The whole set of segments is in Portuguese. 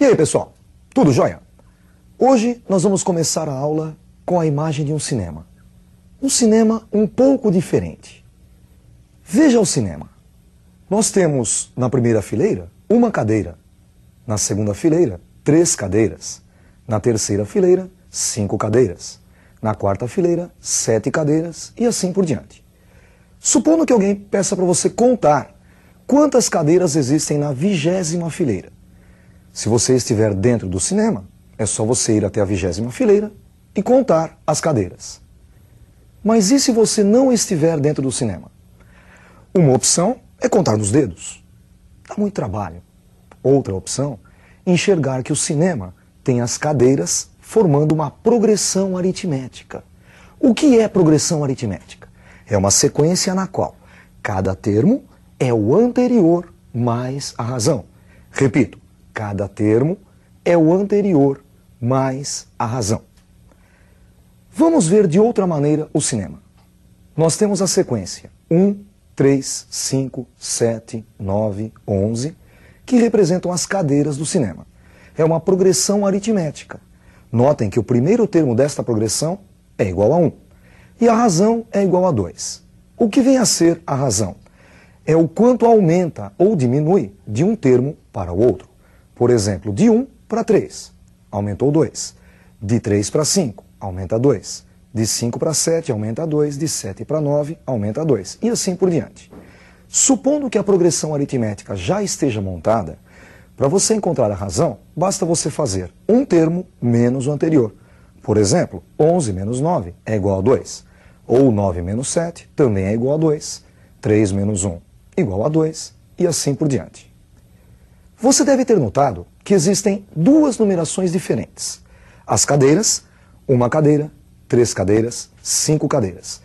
E aí, pessoal? Tudo jóia? Hoje nós vamos começar a aula com a imagem de um cinema. Um cinema um pouco diferente. Veja o cinema. Nós temos na primeira fileira uma cadeira. Na segunda fileira, 3 cadeiras. Na terceira fileira, 5 cadeiras. Na quarta fileira, 7 cadeiras e assim por diante. Supondo que alguém peça para você contar quantas cadeiras existem na 20ª fileira. Se você estiver dentro do cinema, é só você ir até a 20ª fileira e contar as cadeiras. Mas e se você não estiver dentro do cinema? Uma opção é contar nos dedos. Dá muito trabalho. Outra opção, enxergar que o cinema tem as cadeiras formando uma progressão aritmética. O que é progressão aritmética? É uma sequência na qual cada termo é o anterior mais a razão. Repito, cada termo é o anterior mais a razão. Vamos ver de outra maneira o cinema. Nós temos a sequência 1, 3, 5, 7, 9, 11, que representam as cadeiras do cinema. É uma progressão aritmética. Notem que o primeiro termo desta progressão é igual a 1. E a razão é igual a 2. O que vem a ser a razão? É o quanto aumenta ou diminui de um termo para o outro. Por exemplo, de 1 para 3, aumentou 2. De 3 para 5, aumenta 2. De 5 para 7, aumenta 2. De 7 para 9, aumenta 2. E assim por diante. Supondo que a progressão aritmética já esteja montada, para você encontrar a razão, basta você fazer um termo menos o anterior. Por exemplo, 11 menos 9 é igual a 2. Ou 9 menos 7 também é igual a 2. 3 menos 1 igual a 2. E assim por diante. Você deve ter notado que existem duas numerações diferentes. As cadeiras, uma cadeira, 3 cadeiras, 5 cadeiras.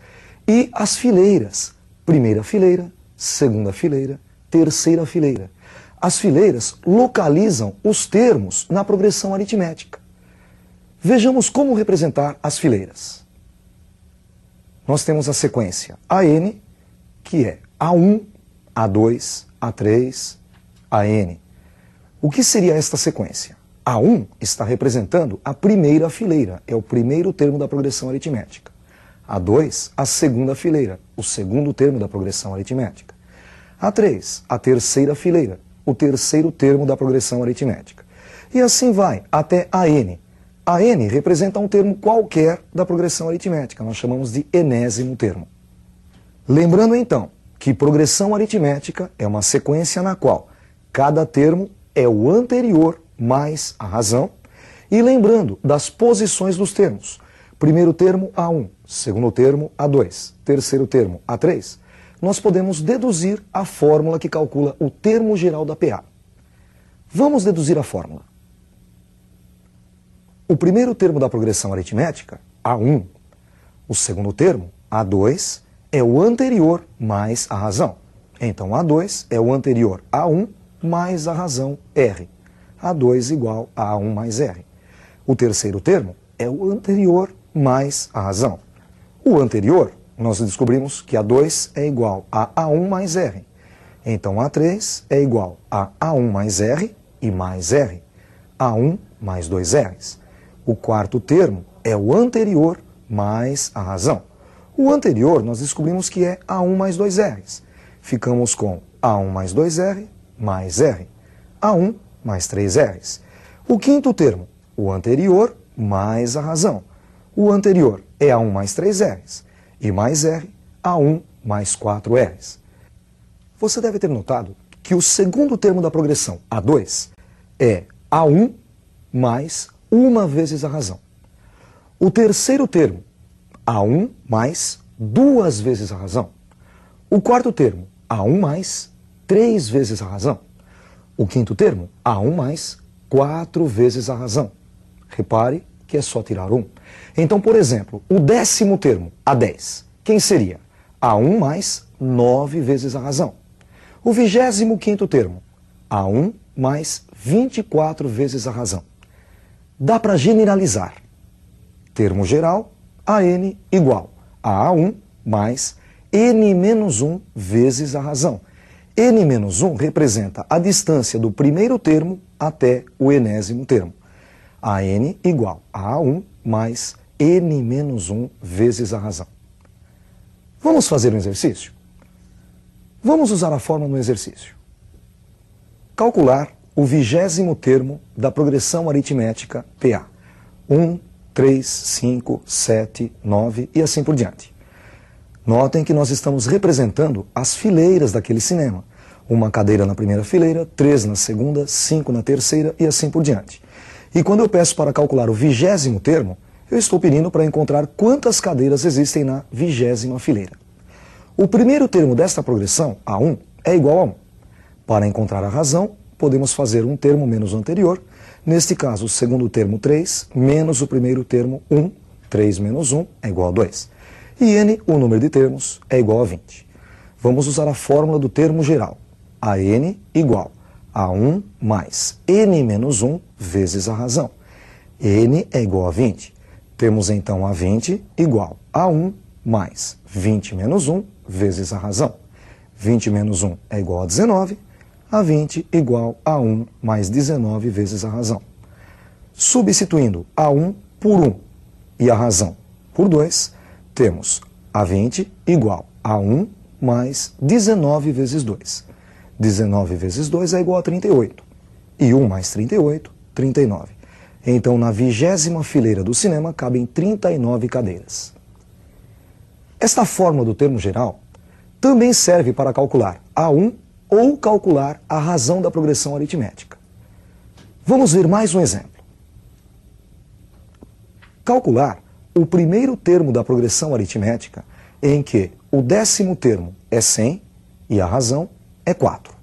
E as fileiras, primeira fileira, segunda fileira, terceira fileira. As fileiras localizam os termos na progressão aritmética. Vejamos como representar as fileiras. Nós temos a sequência AN, que é A1, A2, A3, AN. O que seria esta sequência? A1 está representando a primeira fileira, é o primeiro termo da progressão aritmética. A2, a segunda fileira, o segundo termo da progressão aritmética. A3, a terceira fileira, o terceiro termo da progressão aritmética. E assim vai até AN. AN representa um termo qualquer da progressão aritmética, nós chamamos de enésimo termo. Lembrando então que progressão aritmética é uma sequência na qual cada termo é o anterior mais a razão, e lembrando das posições dos termos. Primeiro termo, A1, segundo termo, A2, terceiro termo, A3, nós podemos deduzir a fórmula que calcula o termo geral da PA. Vamos deduzir a fórmula. O primeiro termo da progressão aritmética, A1, o segundo termo, A2, é o anterior mais a razão. Então, A2 é o anterior A1 mais a razão R. A2 igual a A1 mais R. O terceiro termo é o anterior mais a razão. O anterior, nós descobrimos que A2 é igual a A1 mais R. Então, A3 é igual a A1 mais R e mais R. A1 mais 2 R's. O quarto termo é o anterior mais a razão. O anterior, nós descobrimos que é A1 mais 2 R's. Ficamos com A1 mais 2R mais R. A1 mais 3 R's. O quinto termo, o anterior mais a razão. O anterior é A1 mais 3 R's. E mais R, A1 mais 4 R's. Você deve ter notado que o segundo termo da progressão, A2, é A1 mais uma vezes a razão. O terceiro termo, A1 mais 2 vezes a razão. O quarto termo, A1 mais 3 vezes a razão. O quinto termo, A1 mais 4 vezes a razão. Repare que é só tirar 1. Então, por exemplo, o 10º termo, A10, quem seria? A1 mais 9 vezes a razão. O 25º termo, A1 mais 24 vezes a razão. Dá para generalizar. Termo geral, AN igual a A1 mais N menos 1 vezes a razão. n menos 1 representa a distância do primeiro termo até o enésimo termo. A n igual a A1 mais n menos 1 vezes a razão. Vamos fazer um exercício? Vamos usar a fórmula no exercício. Calcular o 20º termo da progressão aritmética PA. 1, 3, 5, 7, 9 e assim por diante. Notem que nós estamos representando as fileiras daquele cinema. Uma cadeira na primeira fileira, 3 na segunda, 5 na terceira e assim por diante. E quando eu peço para calcular o 20º termo, eu estou pedindo para encontrar quantas cadeiras existem na 20ª fileira. O primeiro termo desta progressão, A1, é igual a 1. Para encontrar a razão, podemos fazer um termo menos o anterior. Neste caso, o segundo termo 3, menos o primeiro termo 1. 3 menos 1 é igual a 2. E n, o número de termos, é igual a 20. Vamos usar a fórmula do termo geral. A n igual a 1 mais n menos 1 vezes a razão. n é igual a 20. Temos então a 20 igual a 1 mais 20 menos 1 vezes a razão. 20 menos 1 é igual a 19. A 20 igual a 1 mais 19 vezes a razão. Substituindo a 1 por 1 e a razão por 2, temos a 20 igual a 1 mais 19 vezes 2. 19 vezes 2 é igual a 38. E 1 mais 38, 39. Então, na 20ª fileira do cinema, cabem 39 cadeiras. Esta fórmula do termo geral também serve para calcular A1 ou calcular a razão da progressão aritmética. Vamos ver mais um exemplo. Calcular o primeiro termo da progressão aritmética em que o 10º termo é 100 e a razão é 4.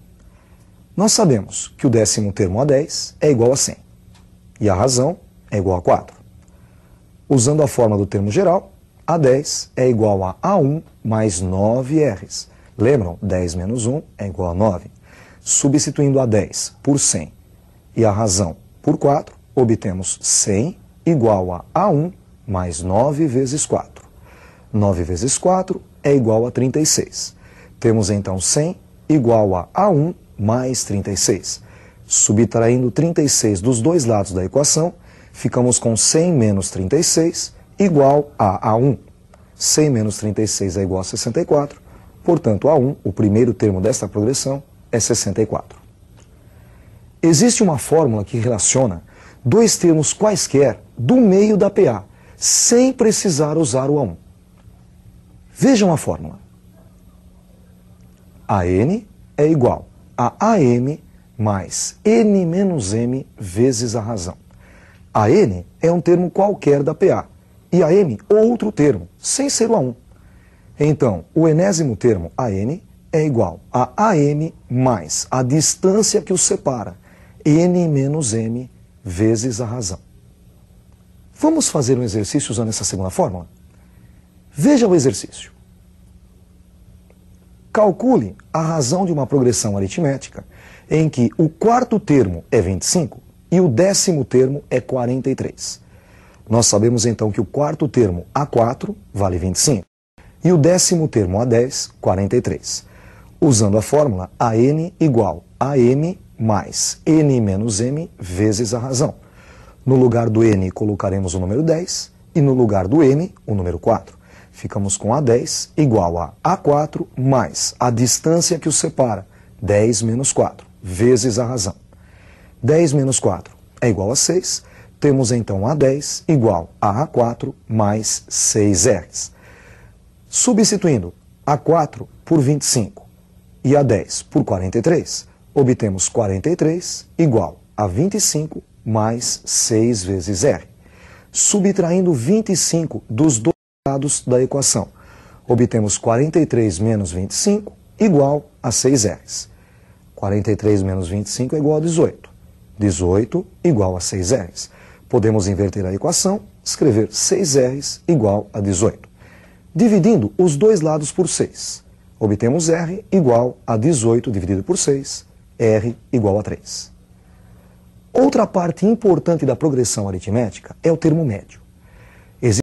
Nós sabemos que o 10º termo A10 é igual a 100 e a razão é igual a 4. Usando a fórmula do termo geral, A10 é igual a A1 mais 9 R's. Lembram? 10 menos 1 é igual a 9. Substituindo A10 por 100 e a razão por 4, obtemos 100 igual a A1 mais 9 vezes 4. 9 vezes 4 é igual a 36. Temos então 100 igual a A1 mais 36. Subtraindo 36 dos dois lados da equação, ficamos com 100 menos 36 igual a A1. 100 menos 36 é igual a 64, portanto A1, o primeiro termo desta progressão, é 64. Existe uma fórmula que relaciona dois termos quaisquer do meio da PA, sem precisar usar o A1. Vejam a fórmula. AN é igual a AM mais N menos M vezes a razão. AN é um termo qualquer da PA e AM outro termo, sem ser o A1. Então, o enésimo termo AN é igual a AM mais a distância que os separa, N menos M vezes a razão. Vamos fazer um exercício usando essa segunda fórmula? Veja o exercício. Calcule a razão de uma progressão aritmética em que o quarto termo é 25 e o 10º termo é 43. Nós sabemos então que o quarto termo A4 vale 25 e o 10º termo A10, 43. Usando a fórmula AN igual a M mais N menos M vezes a razão. No lugar do N colocaremos o número 10 e no lugar do M o número 4. Ficamos com A10 igual a A4 mais a distância que os separa, 10 menos 4, vezes a razão. 10 menos 4 é igual a 6, temos então A10 igual a A4 mais 6R's. Substituindo A4 por 25 e A10 por 43, obtemos 43 igual a 25 mais 6 vezes R. Subtraindo 25 dos dois lados da equação, obtemos 43 menos 25 igual a 6R's. 43 menos 25 é igual a 18. 18 igual a 6R's. Podemos inverter a equação, escrever 6R's igual a 18. Dividindo os dois lados por 6, obtemos R igual a 18 dividido por 6, R igual a 3. Outra parte importante da progressão aritmética é o termo médio.